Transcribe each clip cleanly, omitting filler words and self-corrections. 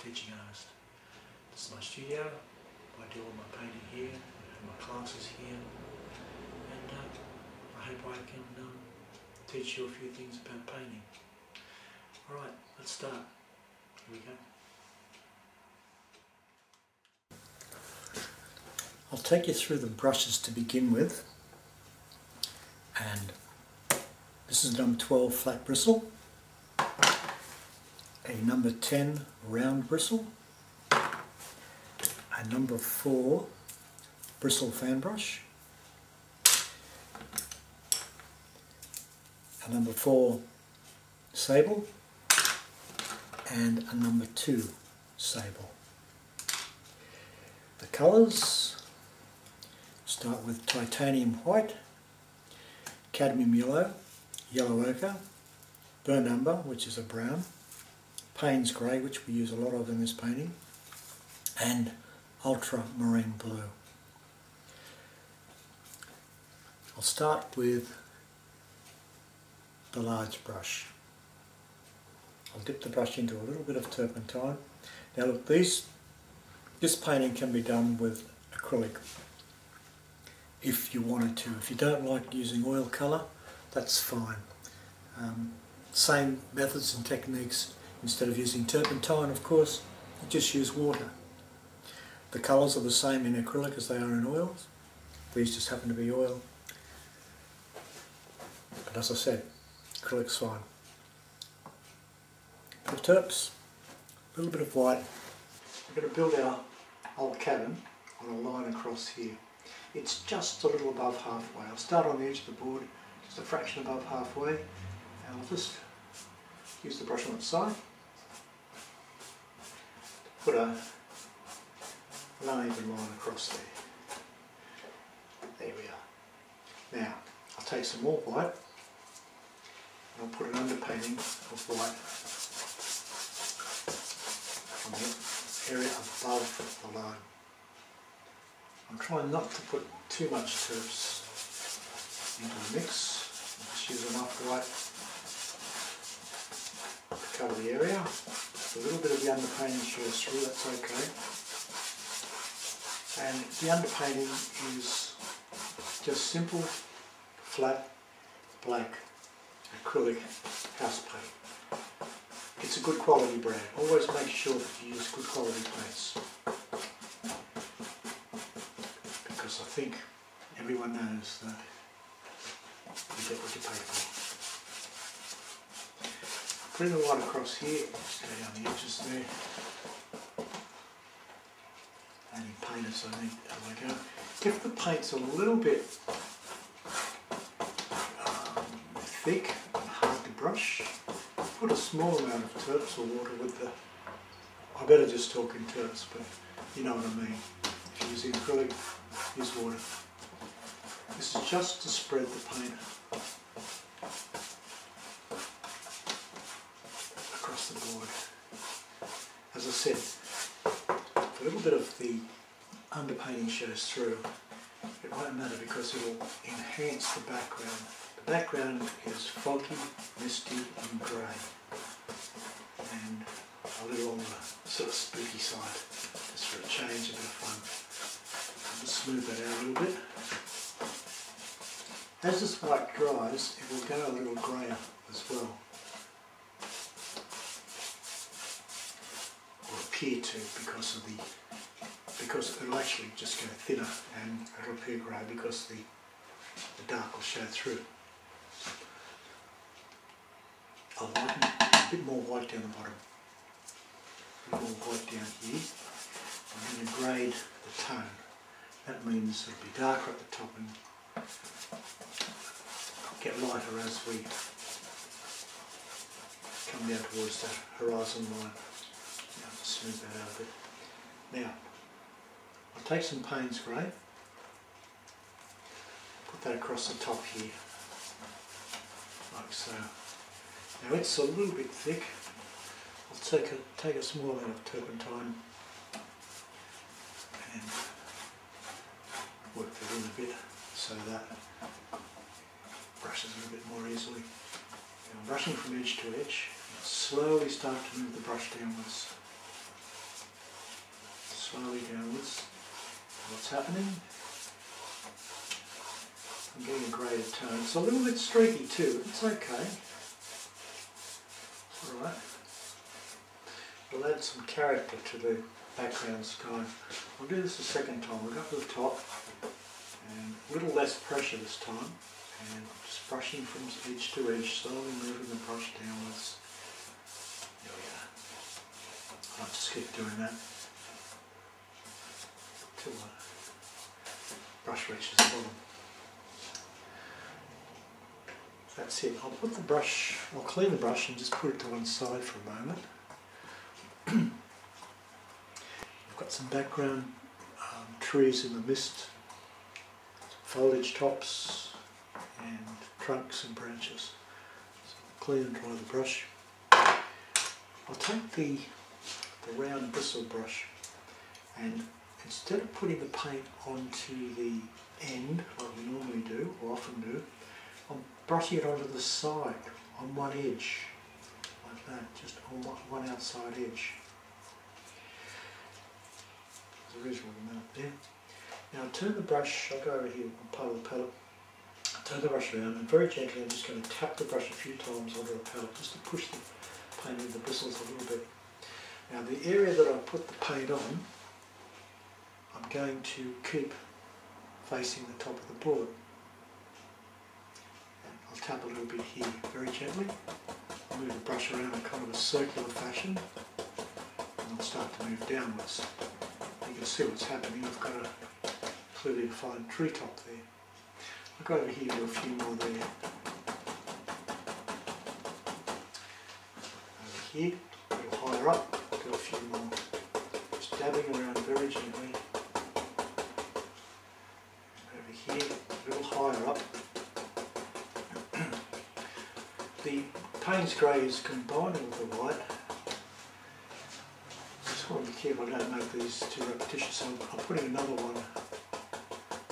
teaching artist. This is my studio. I do all my painting here, and my classes here, and I hope I can teach you a few things about painting. Alright, let's start. Here we go. I'll take you through the brushes to begin with, and this is number 12 flat bristle, a number 10 round bristle, a number 4 bristle fan brush, a number 4 sable, and a number 2 sable. The colours start with titanium white, cadmium yellow, yellow ochre, burnt umber, which is a brown, Payne's grey, which we use a lot of in this painting, and ultramarine blue. I'll start with the large brush. I'll dip the brush into a little bit of turpentine. Now look, this painting can be done with acrylic if you wanted to. If you don't like using oil colour, that's fine. Same methods and techniques. Instead of using turpentine, of course, you just use water. The colours are the same in acrylic as they are in oils. These just happen to be oil. But as I said, acrylic's fine. For turps, a little bit of white. We're going to build our old cabin on a line across here. It's just a little above halfway. I'll start on the edge of the board, just a fraction above halfway, and I'll just use the brush on its side. Put an uneven line across there. There we are. Now, I'll take some more white and I'll put an underpainting of white on the area above the line. I'm trying not to put too much turps into the mix. I'll just use enough white to cover the area. A little bit of the underpainting shows through, that's okay. And the underpainting is just simple, flat, black, acrylic house paint. It's a good quality brand. Always make sure that you use good quality paints, because I think everyone knows that you get what you pay for. Putting the white across here, just go down the edges there. Adding paint as I go. If the paint's a little bit thick and hard to brush, put a small amount of turps or water with the... I better just talk in turps, but you know what I mean. If you're using acrylic, use water. This is just to spread the paint across the board. As I said, if a little bit of the underpainting shows through, it won't matter because it will enhance the background. The background is foggy, misty and grey, and a little on the sort of spooky side, just for a change, a bit of fun. I'll just smooth that out a little bit. As this white dries, it will go a little greyer as well, or appear to, because it'll actually just go thinner and it'll appear grey because the dark will show through. I'll lighten a bit more white down the bottom, a bit more white down here. I'm going to grade the tone. That means it'll be darker at the top and get lighter as we come down towards that horizon line. Now I'll just smooth that out a bit. Now, I'll take some Payne's grey, put that across the top here, like so. Now it's a little bit thick. I'll take a small amount of turpentine and work that in a bit so that it brushes a little bit more easily. Now I'm brushing from edge to edge. Slowly start to move the brush downwards. slowly downwards. What's happening? I'm getting a graded tone. It's a little bit streaky too, but it's okay. Alright. We'll add some character to the background sky. I'll do this a second time. We'll go to the top and a little less pressure this time, and just brushing from edge to edge, slowly moving the brush downwards. There we go. I'll just keep doing that till the brush reaches the bottom. That's it. I'll put the brush, I'll clean the brush and just put it to one side for a moment. I've got some background trees in the mist, foliage tops and trunks and branches. So I'll clean and dry the brush. I'll take the round bristle brush, and instead of putting the paint onto the end like we normally do or often do, I'm brushing it onto the side on one edge like that, just on one outside edge. There's a reasonable amount there. Now turn the brush, I'll go over here on part of the palette, turn the brush around and very gently I'm just going to tap the brush a few times onto the palette just to push the paint into the bristles a little bit. Now the area that I put the paint on, I'm going to keep facing the top of the board. And I'll tap a little bit here very gently, move the brush around in kind of a circular fashion, and I'll start to move downwards. You can see what's happening. I've got a clearly defined treetop there. I'll go over here and do a few more there. Over here, a little higher up, do a few more. Just dabbing around very gently. Over here, a little higher up. The Payne's Grey is combining with the white. I just want to be careful I don't make these too repetitious, so I'm putting another one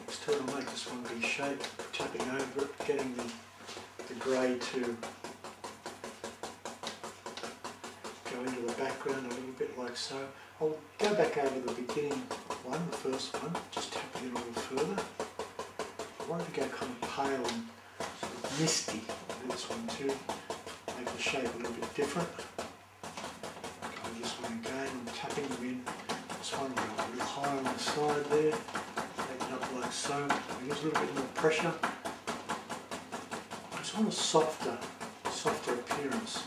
next to it. I'll make this one be shaped, tapping over it, getting the grey to go into the background a little bit like so. I'll go back over the beginning one, the first one, just tapping it a little further. I want it to go kind of pale and sort of misty. I'll do this one too, make the shape a little bit different. This one again, I'm tapping them in. This one a little higher on the side there, take it up like so. Use a little bit more pressure. I just want a softer appearance.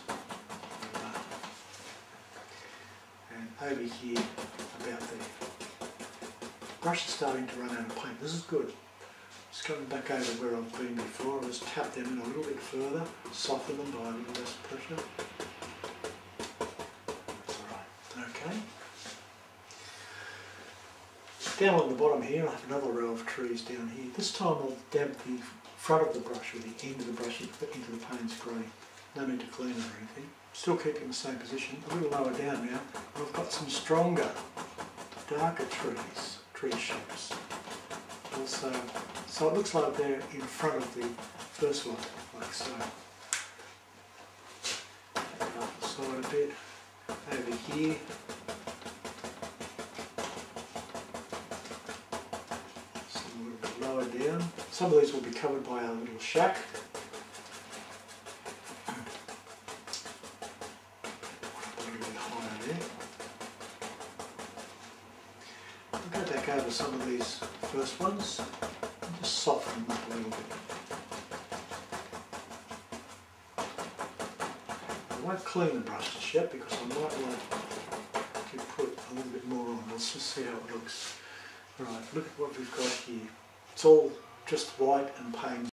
And over here, about there. The brush is starting to run out of paint. This is good. Just coming back over where I've been before, I'll just tap them in a little bit further, soften them by a little less pressure. Okay. Down on the bottom here I have another row of trees down here. This time I'll dab the front of the brush with the end of the brush into the Payne's Grey. No need to clean it or anything. Still keeping the same position. A little lower down now. I've got some stronger, darker tree shapes. Also, so it looks like they're in front of the first one, like so. Up the side a bit. Over here, some a little bit lower down. Some of these will be covered by our little shack. A little bit higher there. I'll go back over some of these first ones and just soften them up a little bit. I won't clean the brush just yet because I might want to put a little bit more on. Let's just see how it looks. Right, look at what we've got here. It's all just white and Payne's